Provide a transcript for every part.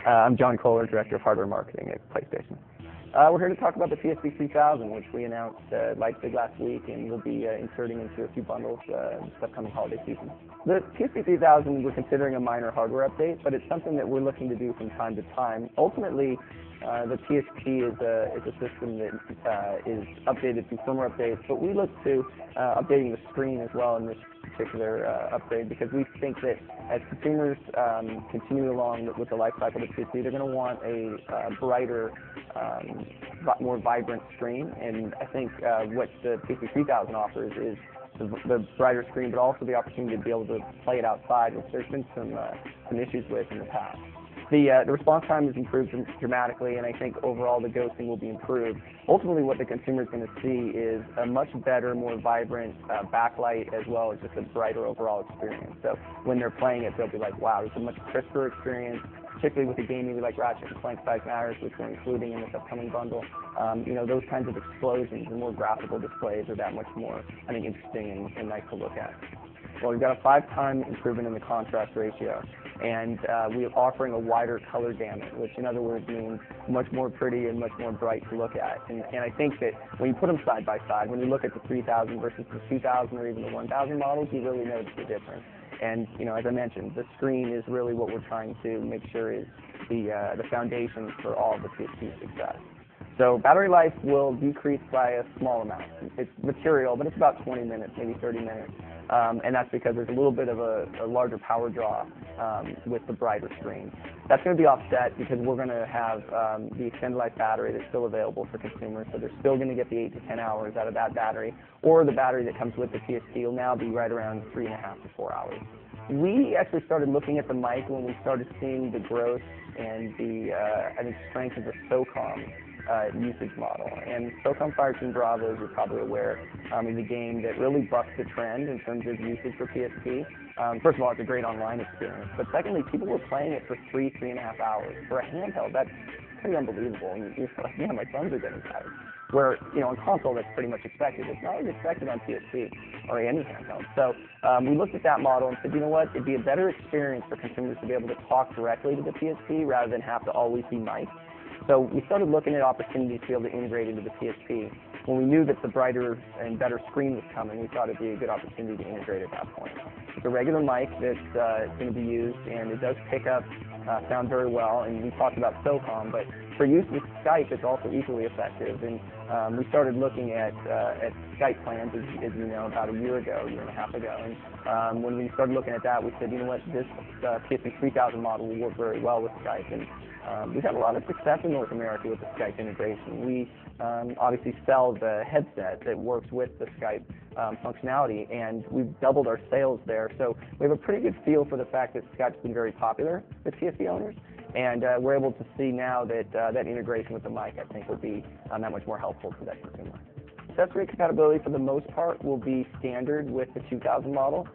I'm John Kohler, Director of Hardware Marketing at PlayStation. We're here to talk about the PSP 3000, which we announced at Leipzig last week, and we'll be inserting into a few bundles this upcoming holiday season. The PSP 3000, we're considering a minor hardware update, but it's something that we're looking to do from time to time. Ultimately, the PSP is a system that is updated through firmware updates, but we look to updating the screen as well in this particular upgrade, because we think that as consumers continue along with the life cycle of the PSP, they're going to want a brighter, more vibrant screen. And I think what the PSP 3000 offers is the brighter screen, but also the opportunity to be able to play it outside, which there's been some issues with in the past. The response time has improved dramatically, and I think overall the ghosting will be improved. Ultimately, what the consumer is going to see is a much better, more vibrant backlight, as well as just a brighter overall experience. So when they're playing it, they'll be like, wow, it's a much crisper experience, particularly with a game maybe like Ratchet & Clank Size Matters, which we're including in this upcoming bundle. Those kinds of explosions and more graphical displays are that much more, I think, interesting and nice to look at. Well, we've got a 5-time improvement in the contrast ratio, and we are offering a wider color gamut, which in other words means much more pretty and much more bright to look at. And I think that when you put them side by side, when you look at the 3000 versus the 2000 or even the 1000 models, you really notice the difference. And as I mentioned, the screen is really what we're trying to make sure is the foundation for all of the PSP success. So battery life will decrease by a small amount. It's material, but it's about 20 minutes, maybe 30 minutes. And that's because there's a little bit of a larger power draw with the brighter screen. That's going to be offset because we're going to have the extended life battery that's still available for consumers. So they're still going to get the 8 to 10 hours out of that battery, or the battery that comes with the PSP will now be right around 3.5 to 4 hours. We actually started looking at the mic when we started seeing the growth and the I think strength of the SOCOM usage model. And SOCOM Fireteam Bravo, as you're probably aware, is a game that really bucks the trend in terms of usage for PSP. First of all, it's a great online experience, but secondly, people were playing it for 3.5 hours. For a handheld, that's pretty unbelievable. And you're like, yeah, my thumbs are getting tired. Where, on console, that's pretty much expected. It's not as expected on PSP or any handheld. So we looked at that model and said, you know what, it'd be a better experience for consumers to be able to talk directly to the PSP rather than have to always be mic'd. So we started looking at opportunities to be able to integrate into the PSP. When we knew that the brighter and better screen was coming, we thought it'd be a good opportunity to integrate at that point. It's a regular mic that's going to be used, and it does pick up sound very well. And we talked about SOCOM, but for use with Skype, it's also equally effective. And we started looking at Skype plans, as you know, about a year and a half ago. And when we started looking at that, we said, you know what, this PSP 3000 model will work very well with Skype. And we've had a lot of success in North America with the Skype integration. We obviously sell the headset that works with the Skype functionality, and we've doubled our sales there. So we have a pretty good feel for the fact that Skype's been very popular with PSP owners, and we're able to see now that that integration with the mic, I think, will be that much more helpful to that consumer. Accessory compatibility, for the most part, will be standard with the 2000 model.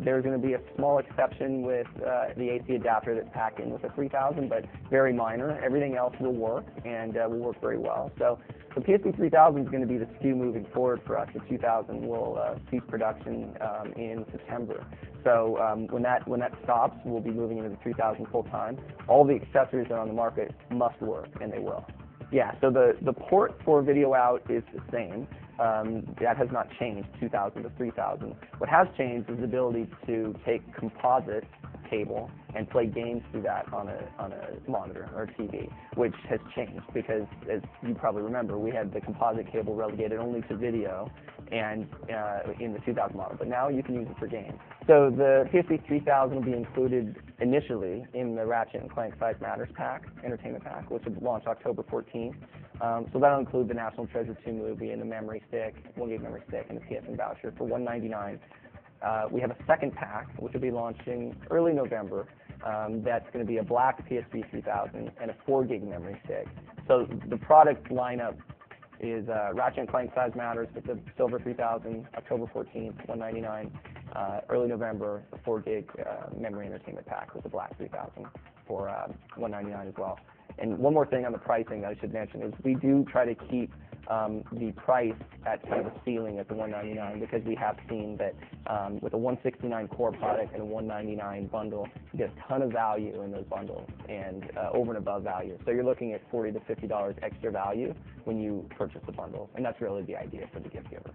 There's going to be a small exception with the AC adapter that's packed in with the 3000, but very minor. Everything else will work and will work very well. So the PSP 3000 is going to be the SKU moving forward for us. The 2000 will cease production in September. So when that stops, we'll be moving into the 3000 full time. All the accessories that are on the market must work, and they will. Yeah, so the port for video out is the same. That has not changed, 2000 to 3000. What has changed is the ability to take composite cable and play games through that on a monitor or a TV, which has changed because, as you probably remember, we had the composite cable relegated only to video and in the 2000 model, but now you can use it for games. So the PSP 3000 will be included initially in the Ratchet & Clank Size Matters pack, entertainment pack, which will launch October 14th. So that'll include the National Treasure 2 movie and the memory stick, 1 gig memory stick, and the PSN voucher for $199. We have a second pack, which will be launching early November. That's going to be a black PSP 3000 and a 4 gig memory stick. So the product lineup is Ratchet & Clank Size Matters with the silver 3000, October 14th, $199. Early November, the 4 gig memory entertainment pack with the black 3000 for $199 as well. And one more thing on the pricing that I should mention is we do try to keep the price at kind of a ceiling at the $199, because we have seen that with a $169 core product and a $199 bundle, you get a ton of value in those bundles and over and above value. So you're looking at $40 to $50 extra value when you purchase the bundle, and that's really the idea for the gift giver.